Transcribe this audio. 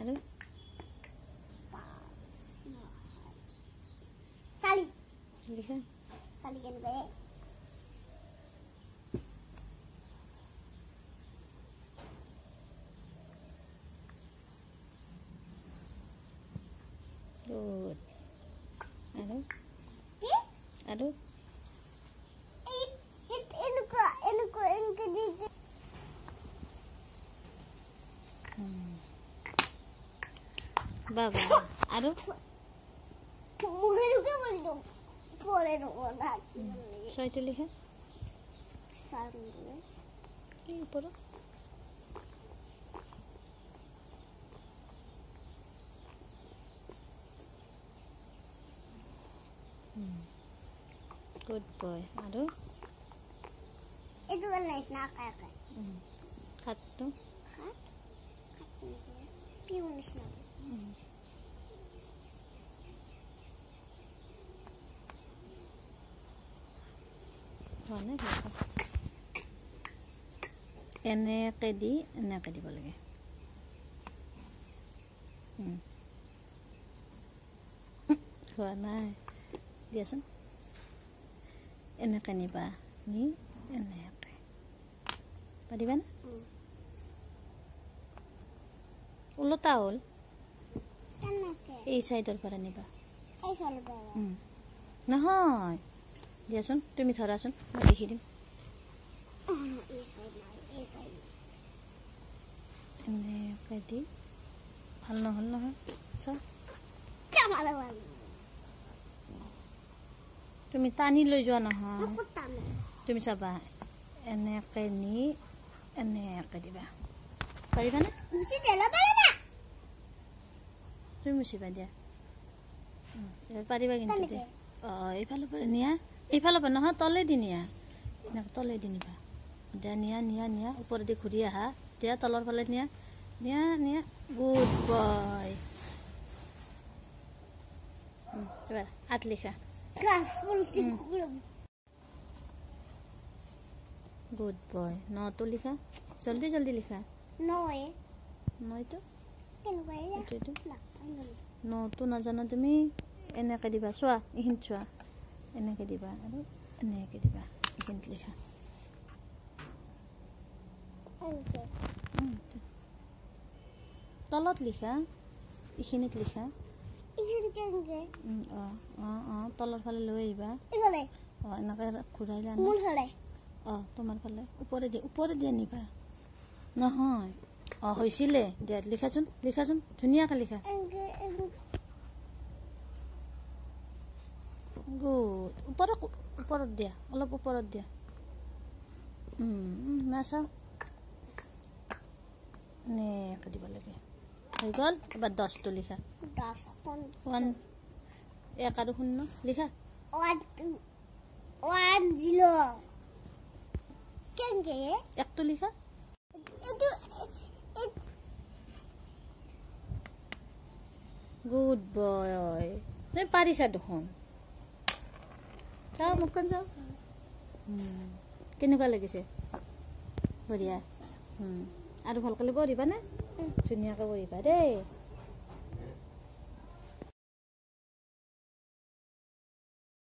আৰু চালি লিখা চালি কেনেকৈ গুড আৰু কি আৰু এনেকুৱা এনেকুৱা এনেকৈ দি বাবা আৰু মুখেলুকে বলি দিওঁ পৰে নকৰা ছয়টো লিখা চালে এই ওপৰত গুড বয় আৰু এইটো ভাল লাগিছে না কাকে সাতটো পিউ নিচিনা হোৱা নাই এনেকৈ দি এনেকৈ দিব লাগে হোৱা নাই দিয়াচোন এনেকৈ নিবা নি এনেকৈ পাৰিবানে ওলোটা হ'ল কেনেকৈ এই চাইডৰ পৰা নিবা এই চালি পৰা নহয় দিয়াচোন তুমি ধৰাচোন মই দেখি দিম এই চাইড নাই এই চাইড এনেকৈ দি ভাল নহ'ল নহয় চোৱা কামালে ভাল তুমি টানি লৈ যোৱা নহয় ক'ত টানে তুমি চাবা এনেকৈ নি এনেকৈ দিবা পাৰিবানে মুচি তেল পাৰে না তুমি মুচিবা দিয়া এবাৰ পাৰিবা কিন্তু দে এইফালৰ পৰা নিয়া এইফালৰ পৰা নহয় তলেদি নিয়া এনেকৈ তলেদি নিবা দিয়া নিয়া নিয়া নিয়া ওপৰেদি ঘূৰি আহা দিয়া তলৰ ফালে নিয়া নিয়া নিয়া গুড বয় এবাৰ আঠ লিখা গাছ পলছি গুড বয় নটো লিখা জলদি জলদি লিখা নয় নয়টো কেনেকৈ এইটো নটো নাজানা তুমি এনেকৈ দিবা চোৱা এইখিনিত চোৱা এনেকৈ দিবা আৰু এনেকৈ দিবা এইখিনিত লিখা তলত লিখা এইখিনিত লিখা তলৰ ফালে লৈ আহিবা এনেকৈ ঘূৰাই তোমাৰ ফালে ওপৰেদি আনিবা নহয় হৈছিলে দিয়া লিখাচোন লিখাচোন ধুনীয়াকৈ লিখা গুড ওপৰত দিয়া অলপ ওপৰত দিয়া নাচাওঁ এনেকৈ দিব লাগে হৈ গ'ল এবাৰ 10টো লিখা 1 1 আৰু 0 লিখা 1টো লিখা গুড বয় তুমি পাৰিছা দেখোন চাওঁ মুখখন চাওঁ কেনেকুৱা লাগিছে বঢ়িয়া আৰু ভালকৈ পঢ়িবা নে ধুনীয়াকৈ পঢ়িবা দেই